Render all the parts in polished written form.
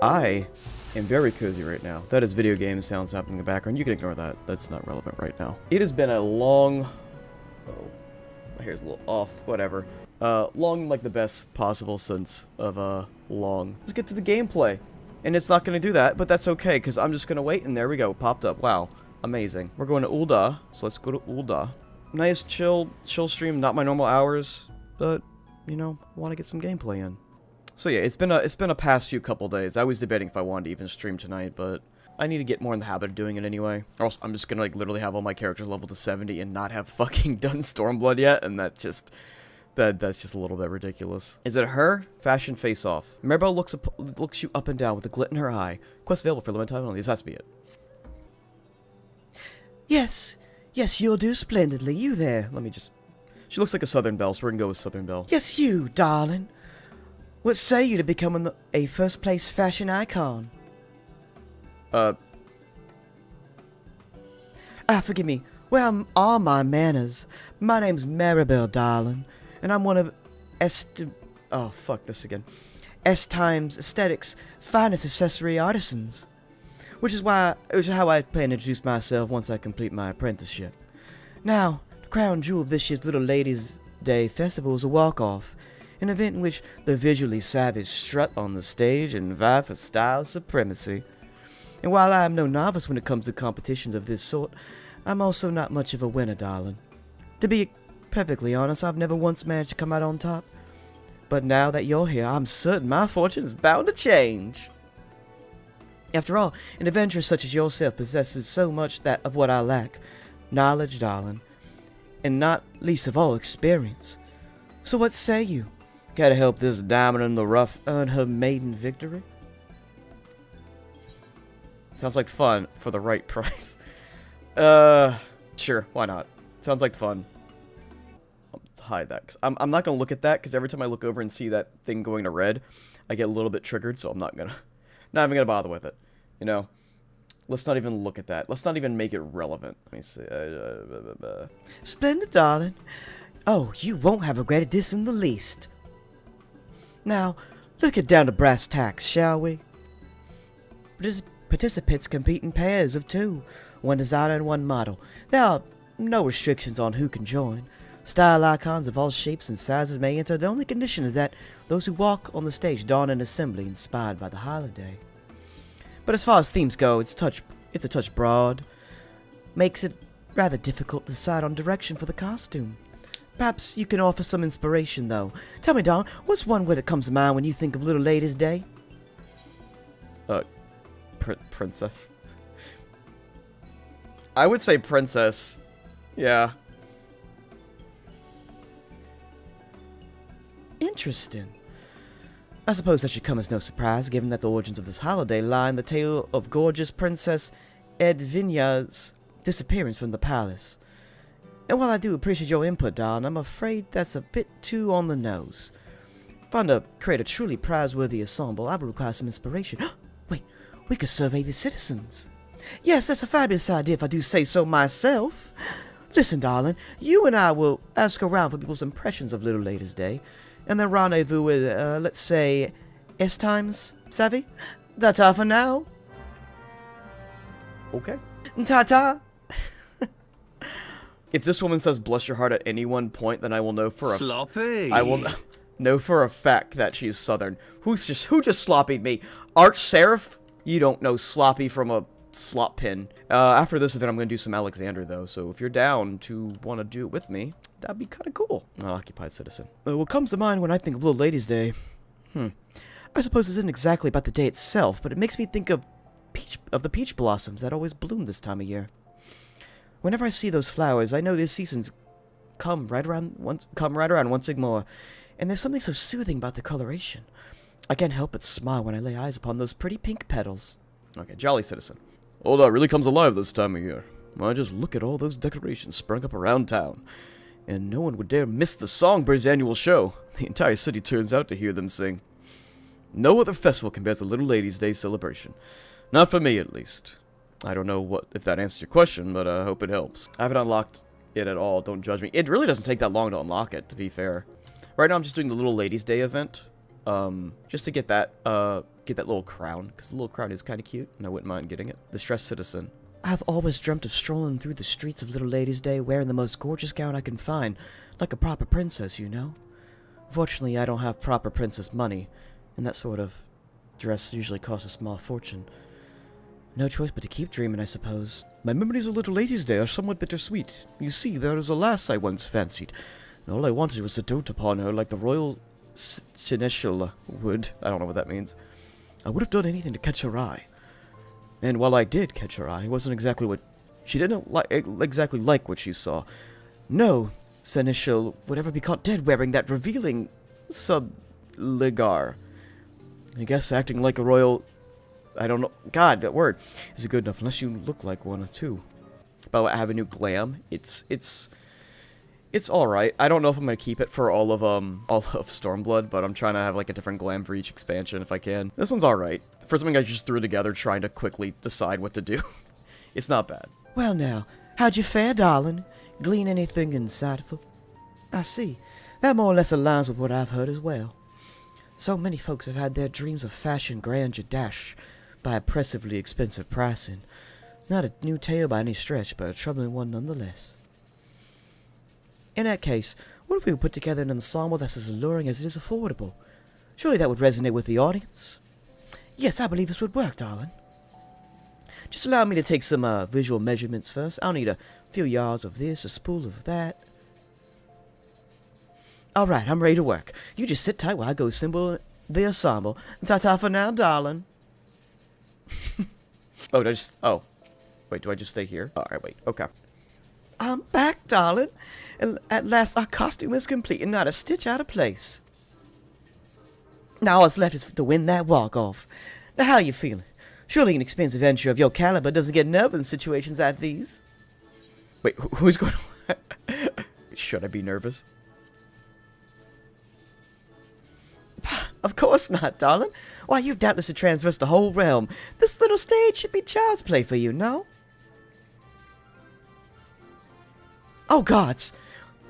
I am very cozy right now. That is video game sounds happening in the background. You can ignore that. That's not relevant right now. It has been a long... Oh, my hair's a little off. Whatever. Long like the best possible sense of, long. Let's get to the gameplay. And it's not going to do that, but that's okay, because I'm just going to wait, and there we go. Popped up. Wow. Amazing. We're going to Ulda, so let's go to Ulda. Nice, chill stream. Not my normal hours, but, you know, I want to get some gameplay in. So yeah, it's been a past few couple days. I was debating if I wanted to even stream tonight, but I need to get more in the habit of doing it anyway. Or else I'm just gonna like literally have all my characters leveled to 70 and not have fucking done Stormblood yet, and that's just a little bit ridiculous. Is it her? Fashion face off. Maribel looks you up and down with a glint in her eye. Quest available for limited time only. This has to be it. Yes, you'll do splendidly. You there? Let me just. She looks like a Southern Belle, so we're gonna go with Southern Belle. Yes, you, darling. What say you to becoming a first-place fashion icon? Forgive me. Where are my manners? My name's Maribel, darling, and I'm one of oh, fuck this again. S-Times Aesthetics' finest accessory artisans. Which is how I plan to introduce myself once I complete my apprenticeship. Now, the crown jewel of this year's Little Ladies' Day Festival is a walk-off. An event in which the visually savvy strut on the stage and vie for style supremacy. And while I am no novice when it comes to competitions of this sort, I'm also not much of a winner, darling. To be perfectly honest, I've never once managed to come out on top. But now that you're here, I'm certain my fortune is bound to change. After all, an adventurer such as yourself possesses so much of what I lack. Knowledge, darling. And not least of all, experience. So what say you? Gotta help this diamond in the rough earn her maiden victory? Sounds like fun for the right price. Sure, why not? Sounds like fun. I'll hide that, cause I'm not gonna look at that, because every time I look over and see that thing going to red, I get a little bit triggered, so I'm not even gonna bother with it. You know? Let's not even look at that. Let's not even make it relevant. Let me see. Splendid, darling. Oh, you won't have regretted this in the least. Now, let's get down to brass tacks, shall we? Participants compete in pairs of two, one designer and one model. There are no restrictions on who can join. Style icons of all shapes and sizes may enter. The only condition is that those who walk on the stage don an assembly inspired by the holiday. But as far as themes go, it's a touch broad. Makes it rather difficult to decide on direction for the costume. Perhaps you can offer some inspiration, though. Tell me, darling, what's one word that comes to mind when you think of Little Ladies' Day? Princess. I would say princess. Yeah. Interesting. I suppose that should come as no surprise, given that the origins of this holiday lie in the tale of gorgeous Princess Edwina's disappearance from the palace. And while I do appreciate your input, darling, I'm afraid that's a bit too on the nose. If I'm to create a truly prize-worthy ensemble, I would require some inspiration. Wait, we could survey the citizens. Yes, that's a fabulous idea if I do say so myself. Listen, darling, you and I will ask around for people's impressions of Little Ladies' Day, and then rendezvous with, let's say, S-Times, savvy? Ta-ta for now. Okay. Ta-ta. If this woman says bless your heart at any one point, then I will know for a sloppy. I will know for a fact that she's Southern. Who just sloppied me? Arch Seraph? You don't know sloppy from a slop pin. After this event, I'm going to do some Alexander, though, so if you're down to want to do it with me, that'd be kind of cool. Unoccupied citizen. What comes to mind when I think of Little Ladies' Day? I suppose this isn't exactly about the day itself, but it makes me think of the peach blossoms that always bloom this time of year. Whenever I see those flowers, I know this season's come right around once more, and there's something so soothing about the coloration. I can't help but smile when I lay eyes upon those pretty pink petals. Okay, jolly citizen. Ulda really comes alive this time of year. Why, just look at all those decorations sprung up around town. And no one would dare miss the Songbirds' annual show. The entire city turns out to hear them sing. No other festival compares to Little Ladies' Day celebration. Not for me, at least. I don't know if that answers your question, but I hope it helps. I haven't unlocked it at all, don't judge me. It really doesn't take that long to unlock it, to be fair. Right now I'm just doing the Little Ladies' Day event, just to get that get that little crown, because the little crown is kind of cute, and I wouldn't mind getting it. Distressed citizen. I've always dreamt of strolling through the streets of Little Ladies' Day wearing the most gorgeous gown I can find, like a proper princess, you know? Fortunately, I don't have proper princess money, and that sort of dress usually costs a small fortune. No choice but to keep dreaming, I suppose. My memories of Little Ladies' Day are somewhat bittersweet. You see, there was a lass I once fancied, and all I wanted was to dote upon her like the royal seneschal would. I don't know what that means. I would have done anything to catch her eye. And while I did catch her eye, it wasn't exactly what... She didn't exactly like what she saw. No seneschal would ever be caught dead wearing that revealing subligar. I guess acting like a royal... I don't know. God, that word isn't good enough unless you look like one or two. By the way, I have a new glam. It's alright. I don't know if I'm gonna keep it for all of Stormblood, but I'm trying to have like a different glam for each expansion if I can. This one's alright. For something I just threw together trying to quickly decide what to do. It's not bad. Well now, how'd you fare, darling? Glean anything insightful? I see. That more or less aligns with what I've heard as well. So many folks have had their dreams of fashion grandeur dashed by oppressively expensive pricing. Not a new tale by any stretch, but a troubling one nonetheless. In that case, what if we put together an ensemble that's as alluring as it is affordable? Surely that would resonate with the audience. Yes, I believe this would work, darling. Just allow me to take some visual measurements first. I'll need a few yards of this, a spool of that. Alright, I'm ready to work. You just sit tight while I go assemble the ensemble. Ta-ta for now, darling. Oh, wait, do I just stay here? Alright, wait, okay. I'm back, darling. And at last our costume is complete and not a stitch out of place. Now all that's left is to win that walk-off. Now how are you feeling? Surely an expensive venture of your caliber doesn't get nervous in situations like these. Wait, who's going to... Should I be nervous? Of course not, darling. Why, you've doubtless traversed the whole realm. This little stage should be child's play for you, no? Oh, gods.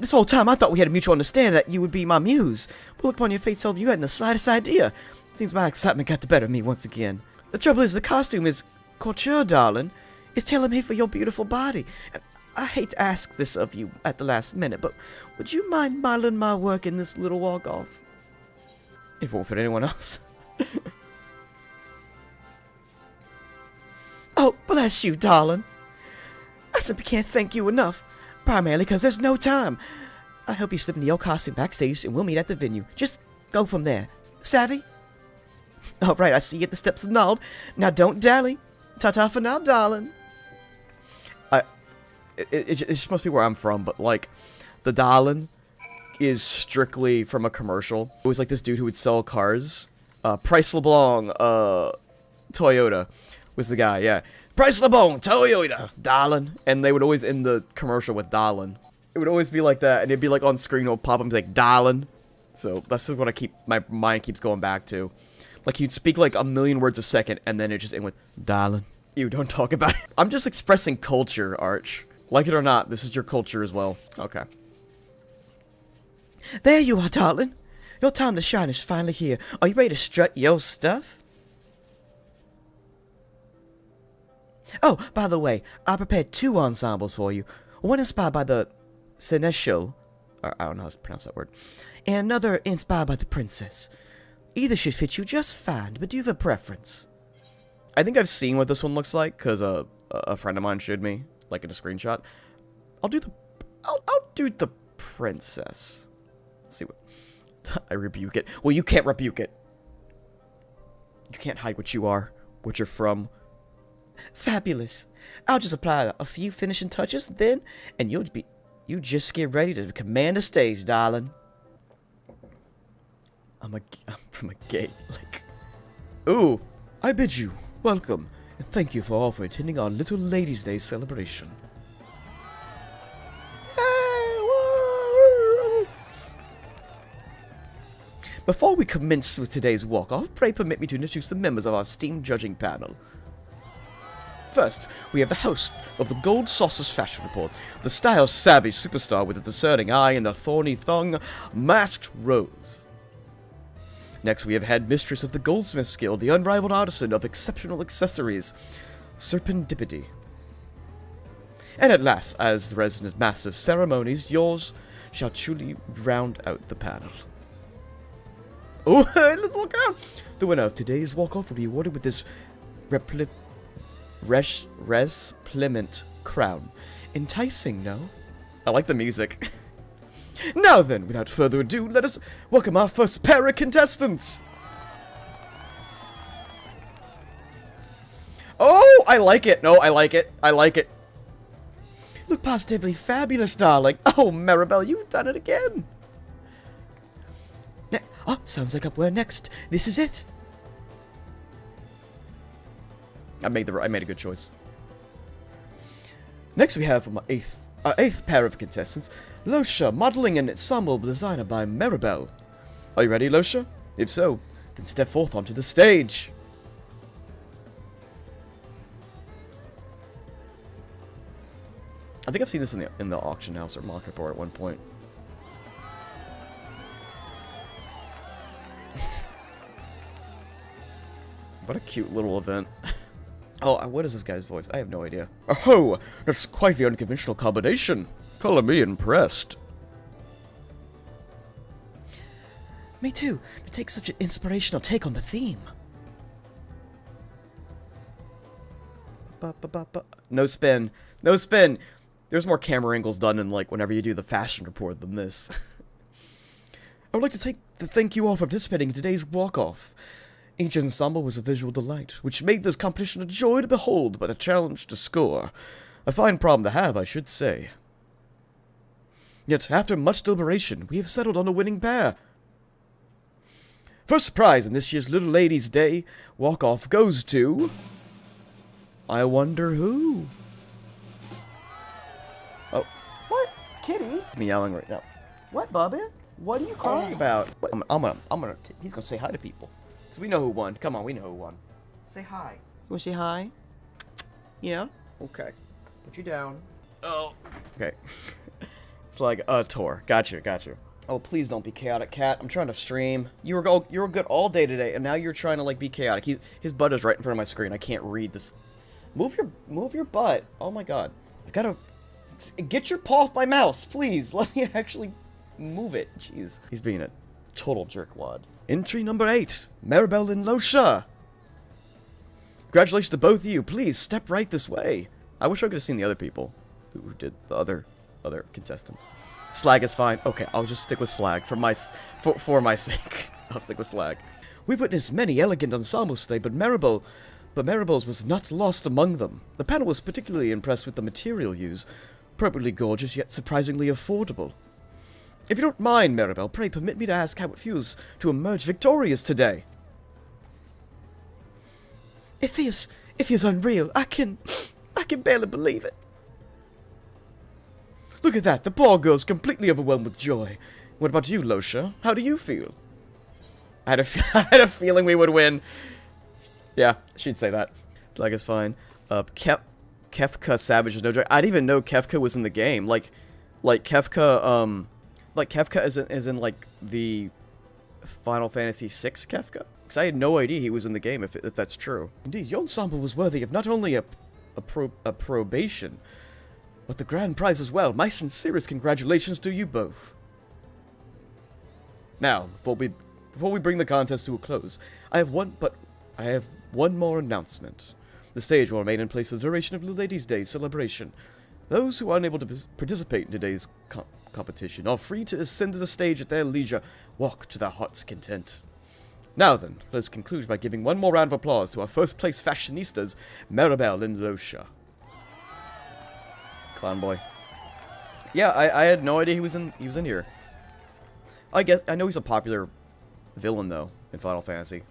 This whole time I thought we had a mutual understanding that you would be my muse. But look upon your face told you hadn't the slightest idea. Seems my excitement got the better of me once again. The trouble is the costume is couture, darling. It's tailor-made for your beautiful body. And I hate to ask this of you at the last minute, but would you mind modeling my work in this little walk-off? It won't fit anyone else. Oh, bless you, darling. I simply can't thank you enough. Primarily because there's no time. I hope you slip into your costume backstage and we'll meet at the venue. Just go from there. Savvy? Alright, I see you at the steps of Nald. Now don't dally. Ta-ta for now, darling. It's supposed to be where I'm from, but like, the darling is strictly from a commercial. It was like this dude who would sell cars. Price LeBlanc, Toyota was the guy, yeah. Price LeBlanc, Toyota, darling. And they would always end the commercial with darling. It would always be like that, and it'd be like on screen, it'll pop up and be like, darling. So that's just what my mind keeps going back to. Like, you'd speak like a million words a second, and then it just end with, darling. You don't talk about it. I'm just expressing culture, Arch. Like it or not, this is your culture as well. Okay. There you are, darling. Your time to shine is finally here. Are you ready to strut your stuff? Oh, by the way, I prepared 2 ensembles for you. One inspired by the seneschal, or I don't know how to pronounce that word, and another inspired by the princess. Either should fit you just fine, but do you have a preference? I think I've seen what this one looks like, because a friend of mine showed me, like in a screenshot. I'll do the princess. Let's see what... I rebuke it. Well, you can't rebuke it. You can't hide what you are, what you're from. Fabulous. I'll just apply a few finishing touches then, and you just get ready to command the stage, darling. I'm from a gate, like... Ooh, I bid you welcome, and thank you for all for attending our Little Ladies' Day celebration. Before we commence with today's walk-off, pray permit me to introduce the members of our esteemed judging panel. First, we have the host of the Gold Saucers Fashion Report, the style-savvy superstar with a discerning eye and a thorny thong, Masked Rose. Next, we have Head Mistress of the Goldsmith's Guild, the unrivaled artisan of exceptional accessories, Serpentipity. And at last, as the resident master of ceremonies, yours shall truly round out the panel. Oh, let's look around! The winner of today's walk-off will be awarded with this resplendent crown. Enticing, no? I like the music. Now then, without further ado, let us welcome our first pair of contestants! Oh, I like it! No, I like it. I like it. Look positively fabulous, darling. Oh, Maribel, you've done it again. Oh, sounds like up where next. This is it. I made a good choice. Next we have our eighth pair of contestants, Losha, modeling and ensemble designer by Maribel. Are you ready, Losha? If so, then step forth onto the stage. I think I've seen this in the auction house or market board at one point. What a cute little event. Oh, what is this guy's voice? I have no idea. Oh, that's quite the unconventional combination. Color me impressed. Me too. To take such an inspirational take on the theme. No spin. No spin. There's more camera angles done in, like, whenever you do the fashion report than this. I would like to thank you all for participating in today's walk-off. Each ensemble was a visual delight, which made this competition a joy to behold, but a challenge to score. A fine problem to have, I should say. Yet, after much deliberation, we have settled on a winning pair. First prize in this year's Little Ladies' Day walk-off goes to... I wonder who? Oh, what? Kitty? I'm yelling right now. What, Bubby? What are you crying about? He's gonna say hi to people. Because we know who won. Come on, we know who won. Say hi. You wanna say hi? Yeah? Okay. Put you down. Oh. Okay. It's like a tour. Gotcha. Oh, please don't be chaotic, cat. I'm trying to stream. You were good all day today, and now you're trying to, like, be chaotic. His butt is right in front of my screen. I can't read this. Move your butt. Oh my god. I gotta get your paw off my mouse, please. Let me actually move it. Jeez. He's being a total jerkwad. Entry number 8, Maribel and Losha. Congratulations to both of you. Please step right this way. I wish I could have seen the other people who did the other contestants. Slag is fine. Okay, I'll just stick with Slag for my sake. I'll stick with Slag. We've witnessed many elegant ensembles today, but Maribel's was not lost among them. The panel was particularly impressed with the material used, appropriately gorgeous yet surprisingly affordable. If you don't mind, Maribel, pray permit me to ask how it feels to emerge victorious today. It feels unreal. I can barely believe it. Look at that. The poor girl's completely overwhelmed with joy. What about you, Losha? How do you feel? I had a feeling we would win. Yeah, she'd say that. Like, it's fine. Kefka Savage is no joke. I didn't even know Kefka was in the game. Like Kefka, is in like the Final Fantasy VI Kefka? Because I had no idea he was in the game, if that's true. Indeed, your ensemble was worthy of not only a probation, but the grand prize as well. My sincerest congratulations to you both. Now, before we bring the contest to a close, I have one more announcement. The stage will remain in place for the duration of the Ladies' Day celebration. Those who are unable to participate in today's competition are free to ascend to the stage at their leisure, walk to their heart's content. Now then, let's conclude by giving one more round of applause to our first place fashionistas, Maribel and Losha. Clown boy. Yeah, I had no idea he was in here. I know he's a popular villain though in Final Fantasy.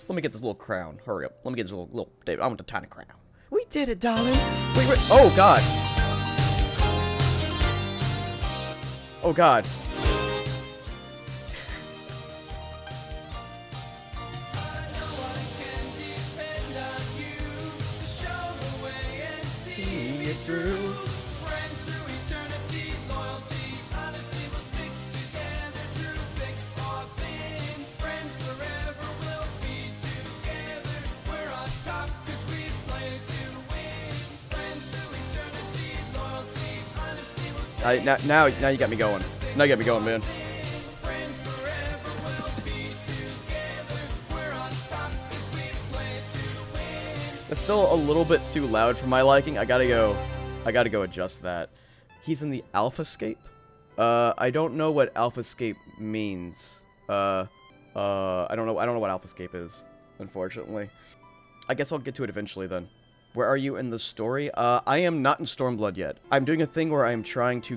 Let me get this little crown. Hurry up. Let me get this little David. I want the tiny crown. We did it, darling. Wait. Oh god. Oh god. Now you got me going. Now you got me going, man. It's still a little bit too loud for my liking. I gotta go adjust that. He's in the alphascape? I don't know what alphascape means. I don't know what alphascape is, unfortunately. I guess I'll get to it eventually then. Where are you in the story? I am not in Stormblood yet. I'm doing a thing where I'm trying to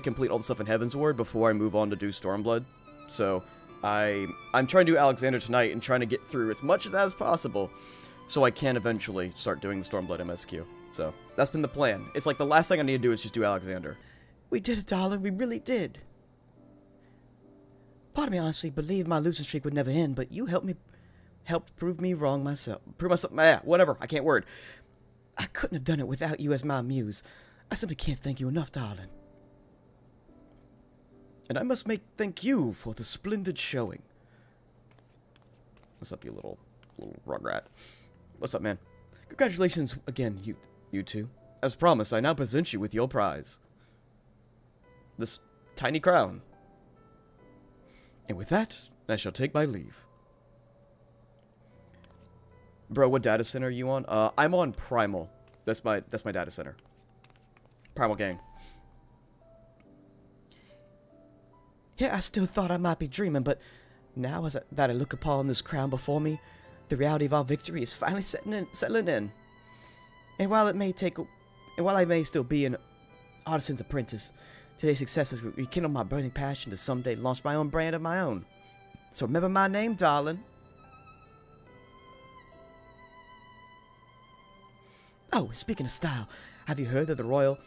complete all the stuff in Heaven's Ward before I move on to do Stormblood. So, I'm trying to do Alexander tonight and trying to get through as much of that as possible so I can eventually start doing the Stormblood MSQ. So, that's been the plan. It's like the last thing I need to do is just do Alexander. We did it, darling. We really did. Part of me honestly believed my losing streak would never end, but you helped prove me wrong myself. Whatever. I can't word. I couldn't have done it without you as my muse. I simply can't thank you enough, darling. And I must thank you for the splendid showing. What's up, you little rugrat? What's up, man? Congratulations again, you two. As promised, I now present you with your prize. This tiny crown. And with that, I shall take my leave. Bro, what data center are you on? I'm on Primal. That's my data center. Primal Gang. Yeah, I still thought I might be dreaming, but now that I look upon this crown before me, the reality of our victory is finally settling in. And while I may still be an artisan's apprentice, today's success has rekindled my burning passion to someday launch my own brand of my own. So remember my name, darling. Oh, speaking of style, have you heard of the royal...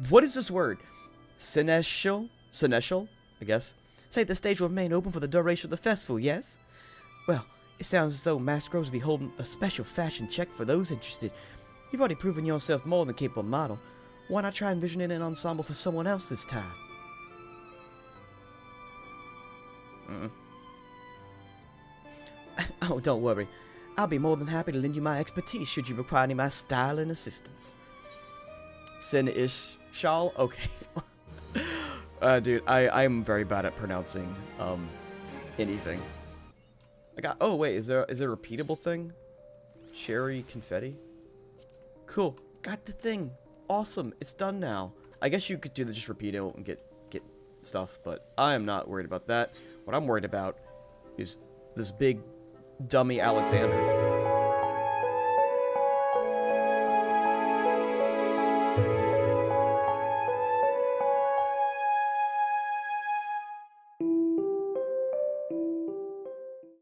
What is this word? Seneschal, I guess. Say the stage will remain open for the duration of the festival, yes? Well, it sounds as though Masquerade will be holding a special fashion check for those interested. You've already proven yourself more than capable model. Why not try envisioning an ensemble for someone else this time? Oh, don't worry. I'll be more than happy to lend you my expertise should you require any of my style and assistance. Seneschal? Okay. Dude, I'm very bad at pronouncing, anything. Oh wait, is there a repeatable thing? Cherry confetti? Cool, got the thing. Awesome, it's done now. I guess you could just repeat it and get stuff, but I am not worried about that. What I'm worried about is this big dummy Alexander.